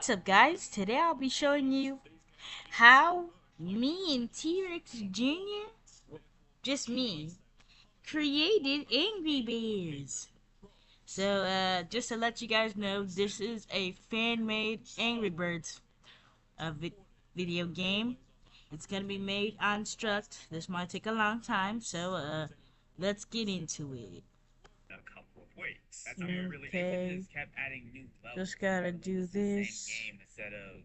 What's up, guys? Today I'll be showing you how me and T-Rex Jr., just me, created Angry Birds. So, just to let you guys know, this is a fan-made Angry Birds video game. It's gonna be made on Struct. This might take a long time, so, let's get into it. A couple of weeks. That's how we really Okay, just kept adding new levels. just gotta do It's the this. same game instead of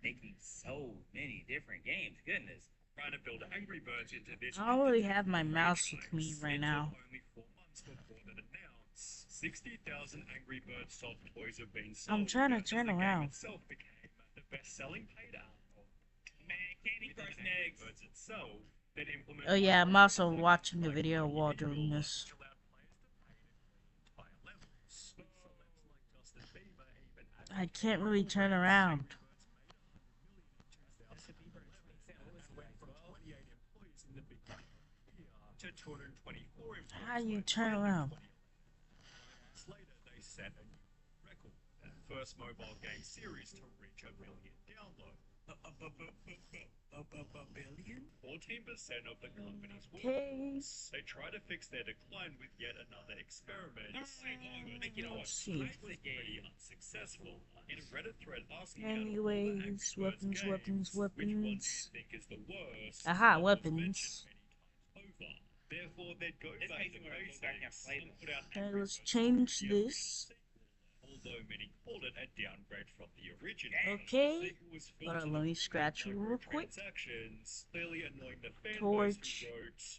making so many different games. Goodness. Trying to build Angry Birds into this. I don't really have my mouse with me right now. Only 4 months before that announced, 60,000 Angry Birds soft toys have been sold. I'm trying to turn around. Itself became the best-selling paid app. Man, Candy Crush Eggs. Birds itself. Oh yeah, I'm also watching the video while doing this. I can't really turn around. How do you turn around? They set a new record. First mobile game series to reach 1 million downloads. A billion? 14% of the company's workforce. They try to fix their decline with yet another experiment. Let's see. Pretty unsuccessful. In a Reddit thread asking Anyways, weapons. which one do you think is the worst? Aha, weapons. Therefore, they'd go back to basics and put out Okay, let's change this. although many called it a downgrade from the original. Okay, hold on, let me scratch it real quick. Clearly annoying the fan Torch.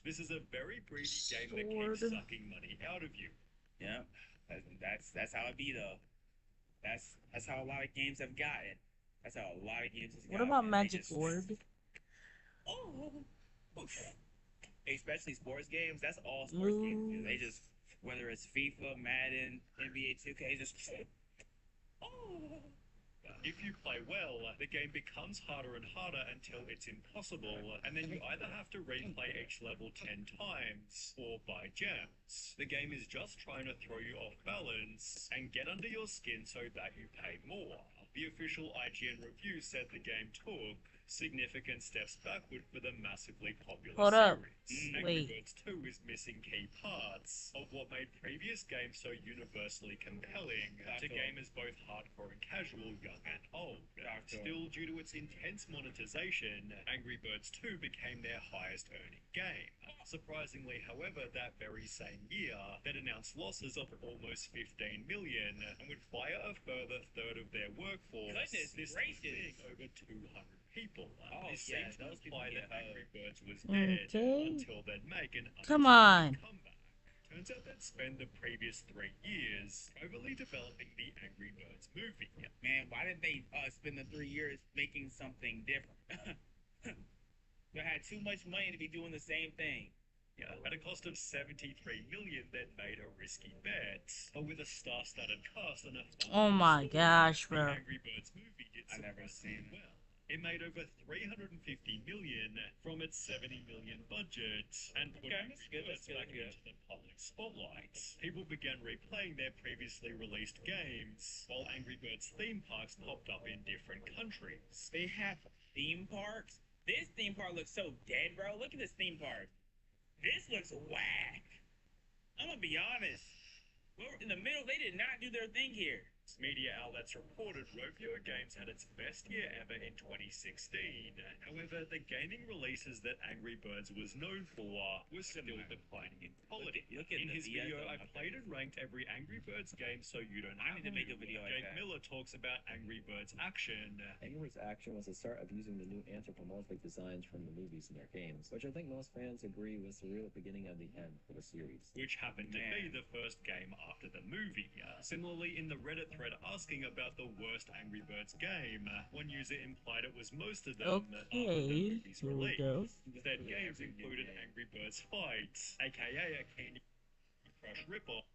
This is a very greedy game that keeps Sword. sucking money out of you. Yeah, that's how it be though. That's how a lot of games have gotten. That's how a lot of games have What gotten. about They Magic just- Orb? Oh, especially sports games. That's all sports games. They just, whether it's FIFA, Madden, NBA 2K, just. Oh. If you play well, the game becomes harder and harder until it's impossible, and then you either have to replay each level 10 times or buy gems. The game is just trying to throw you off balance and get under your skin so that you pay more. The official IGN review said the game took significant steps backward for the massively popular Hold up. series. Angry Wait. Birds 2 is missing key parts of what made previous games so universally compelling to gamers both hardcore and casual, young and old. Still, due to its intense monetization, Angry Birds 2 became their highest earning game. Surprisingly, however, that very same year, that announced losses of almost 15 million and would fire a further third of their workforce. Goodness this gracious. being over 200 people. This yeah, seems to those people imply get that Angry hurt. Birds was dead Okay. until they'd make an Come unexpected on. comeback. Turns out they'd spent the previous 3 years overly developing the Angry Birds movie. Man, why didn't they spend the 3 years making something different? They had too much money to be doing the same thing. At a cost of 73 million, they'd made a risky bet. But with a star-studded cast and a Oh my gosh, the bro. Angry Birds movie did I never surprisingly seen it. well. It made over 350 million from its 70 million budget and put Okay, Angry that's good, Birds that's good, back that's into the public spotlight. People began replaying their previously released games, while Angry Birds theme parks popped up in different countries. They have theme parks. This theme park looks so dead, bro. Look at this theme park. This looks whack. I'm gonna be honest. We're in the middle. They did not do their thing here. Media outlets reported Rovio Games had its best year ever in 2016. However, the gaming releases that Angry Birds was known for were still declining in quality. Look at In the his VS video, I up played and ranked every Angry Birds game so you don't I have need to make a video like Jake that. Miller talks about Angry Birds action. Angry Birds Action was the start of using the new anthropomorphic designs from the movies in their games, which I think most fans agree was the real beginning of the end for the series. Which happened to be the first game after the movie. Similarly, in the Reddit thread asking about the worst Angry Birds game, one user implied it was most of them after the Okay, movie's here we release. go. Said games included Angry Birds Fight, aka a Candy Crush ripoff.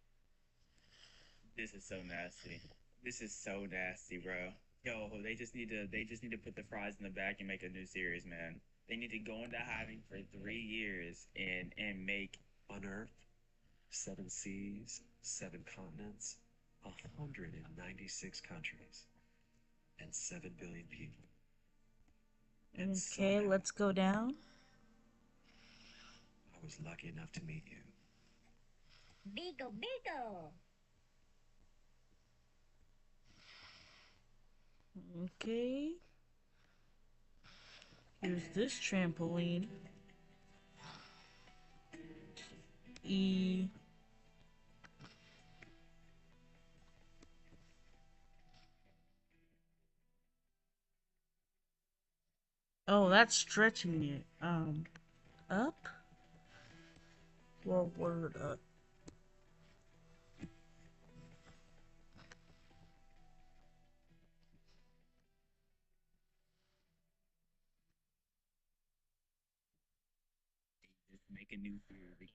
This is so nasty. This is so nasty, bro. Yo, they just need to put the fries in the back and make a new series, man. They need to go into hiding for 3 years and make On Earth, 7 seas, 7 continents, 196 countries. and 7 billion people. Okay, let's go down. I was lucky enough to meet you. Bigo, bigo. Okay. Here's this trampoline. E. Oh, that's stretching it. Up? Forward up. Just make a new food.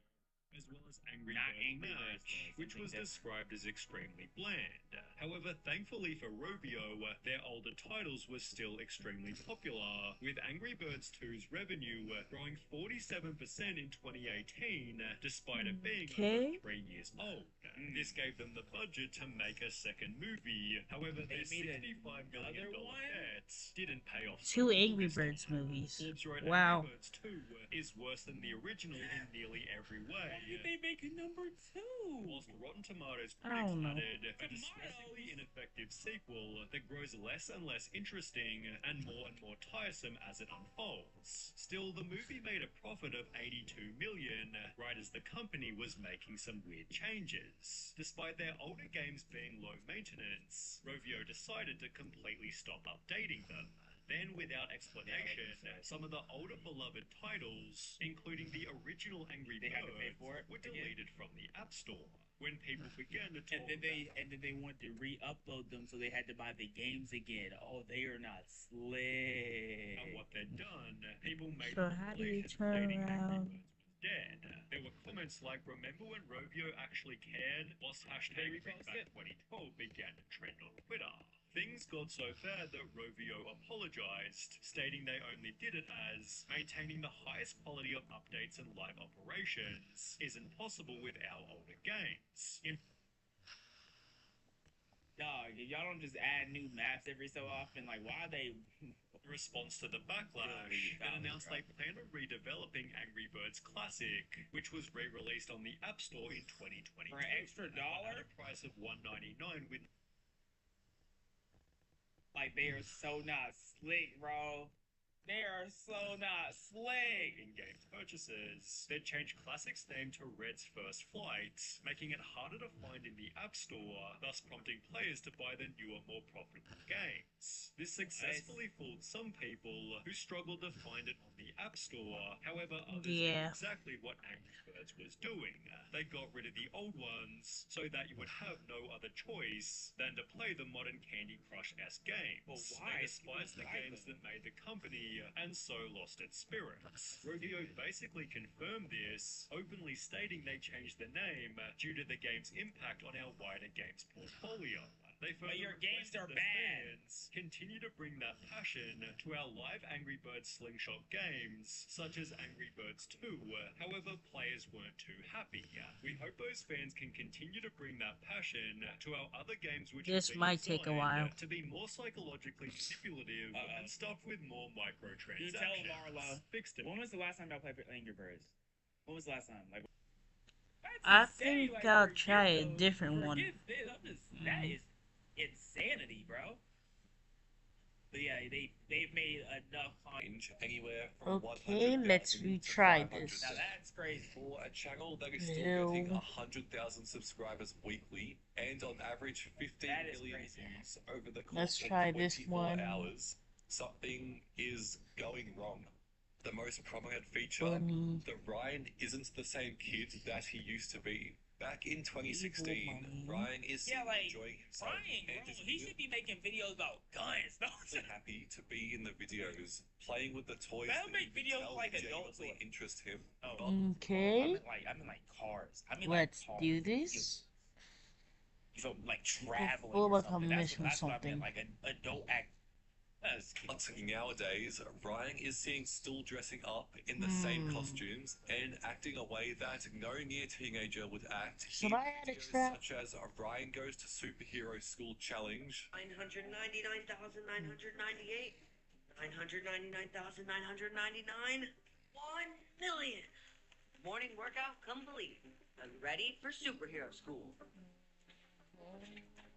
As well as Angry Not Birds Angry Birds, Match, though, which was something described as extremely bland. However, thankfully for Rovio, their older titles were still extremely popular, with Angry Birds 2's revenue growing 47% in 2018, despite it being Okay. over 3 years old. This gave them the budget to make a second movie. However, their $65 million bet didn't pay off. Two Angry Birds movies. Forbes wrote Wow. Angry Birds 2 is worse than the original in nearly every way. Why did they make a number 2? Whilst Rotten Tomatoes I critics don't know. added a distressingly ineffective sequel that grows less and less interesting and more tiresome as it unfolds. Still, the movie made a profit of $82 million, right as the company was making some weird changes. Despite their older games being low maintenance, Rovio decided to completely stop updating them. Then, without explanation, some of the older beloved titles, including the original Angry They had to pay Birds, for it were again? deleted from the App Store. When people began to talk And then they wanted to re-upload them, so they had to buy the games again. Oh, they are not slick. about what they'd done, people made So how do you speculations turn stating Angry around? Birds was dead. There were comments like, "Remember when Rovio actually cared?" Whilst hashtag #Bringback2012 began to trend on Twitter. Things got so bad that Rovio apologized, stating they only did it as maintaining the highest quality of updates and live operations isn't possible with our older games. In Dog, if y'all don't just add new maps every so often, like, why are they... response to the backlash, it announced they plan on redeveloping Angry Birds Classic, which was re-released on the App Store in 2022 For an extra dollar? at a price of $1.99 with Like, they are so not slick, bro. They are so not slick. in-game purchases. They'd changed Classic's name to Red's First Flight, making it harder to find in the App Store, thus prompting players to buy the newer, more profitable games. This successfully fooled some people who struggled to find it on the App Store. However, others knew Yeah. exactly what Angry Birds was doing. They got rid of the old ones so that you would have no other choice than to play the modern Candy Crush-esque games. But why? They despised the games that made the company and so lost its spirit. Rovio basically confirmed this, openly stating they changed the name due to the game's impact on our wider games portfolio. They further your games requested are the bad. fans continue to bring that passion to our live Angry Birds slingshot games, such as Angry Birds 2. However, players weren't too happy. We hope those fans can continue to bring that passion to our other games, which This have been might take a while. designed to be more psychologically manipulative and stuffed with more You tell microtransactions. Marlo. Fixed it. When was the last time y'all played Angry Birds? When was the last time? Like, that's I insane. think Like, I'll forget try a those- different one. forget this. That is insanity, bro. But yeah, they've made enough Range anywhere from Okay, 100,000 let's to retry 500,000. this. Now that's crazy. For a channel that is still Ew. getting 100,000 subscribers weekly and on average 15 That is million crazy. views over the Let's course try of this 24 one. hours, something is going wrong. The most prominent feature, Bunny. that Ryan isn't the same kid that he used to be. Back in 2016, Bunny. Ryan is Yeah, like, enjoying himself Ryan, and bro, is he should be making videos about guns. No, happy to be in the videos, playing with the toys They'll that make you can videos tell like adult genuinely toys. interest him. Oh. Okay, I mean like cars. I mean let's like cars. do this. So like traveling full or of something. That's mission what I something. meant. Like an adult act. That's But nowadays, Ryan is seen still dressing up in the same costumes and acting a way that no near teenager would act. Should in I add a videos trap? such as Ryan Goes to Superhero School Challenge, 999,998, 999,999, 1,000,000. Morning workout complete. I'm ready for superhero school.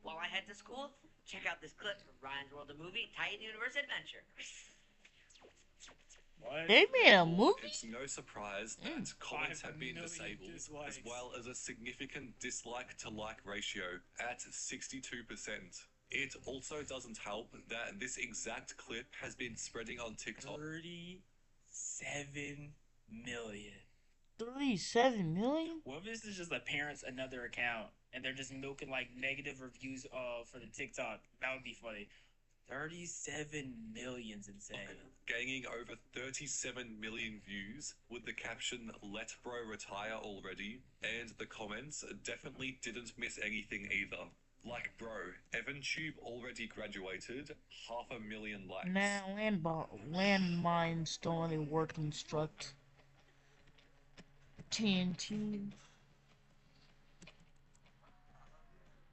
While I head to school, check out this clip from Ryan's World of Movie Titan Universe Adventure. What? They made a movie? it's no surprise that comments have been 5 million disabled, as dislikes. well as a significant dislike to like ratio at 62%. It also doesn't help that this exact clip has been spreading on TikTok. 37 million. 37 million? What if this is just the parents' another account and they're just milking like negative reviews for the TikTok? That would be funny. 37 million's insane. Gaining over 37 million views with the caption "Let Bro retire already," and the comments definitely didn't miss anything either. Like, bro, EvanTube already graduated, 500,000 likes. Nah, landmines don't really work in Struct. TNT.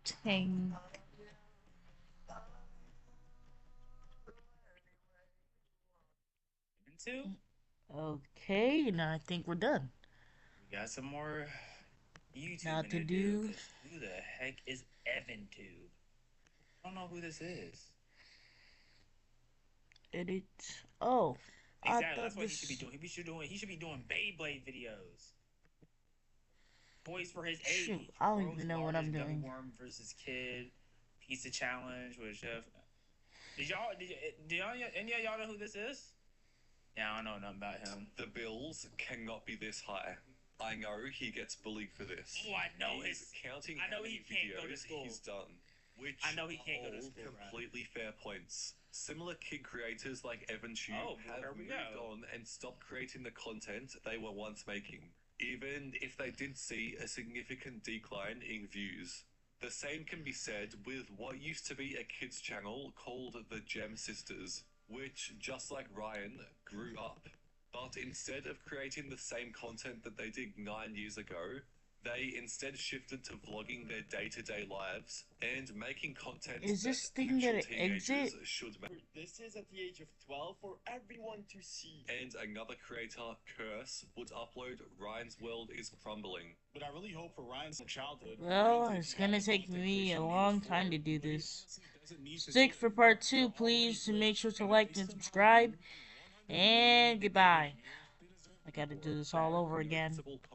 Tank. Two? Okay, now I think we're done. We got some more YouTube Not to to do. 'cause who the heck is EvanTube? I don't know who this is. Edit. Oh. I Exactly, thought that's what this... he should be doing. He should be doing Beyblade videos. Toys for his age. Shoot, I don't World's even know what I'm largest gummy doing. worm versus kid. Pizza challenge with Chef. Did any of y'all know who this is? Yeah, I don't know nothing about him. The bills cannot be this high. I know he gets bullied for this. Oh, I know He's counting I know how many he can't go to videos school. he's done, which I know he can't go to are all school, right? completely fair points. Similar kid creators like EvanTube Oh, have there we moved go. on and stopped creating the content they were once making, even if they did see a significant decline in views. The same can be said with what used to be a kids channel called the Gem Sisters, which, just like Ryan, grew up. But instead of creating the same content that they did 9 years ago, they instead shifted to vlogging their day-to-day lives and making content Is this that thing actual gonna teenagers exit? should make. This is at the age of 12 for everyone to see. And another creator, Curse, would upload Ryan's World is Crumbling. But I really hope for Ryan's childhood. Well, it's gonna take me a long time to do this. Stick for part 2, please, and make sure to like and subscribe. And goodbye. I gotta do this all over again.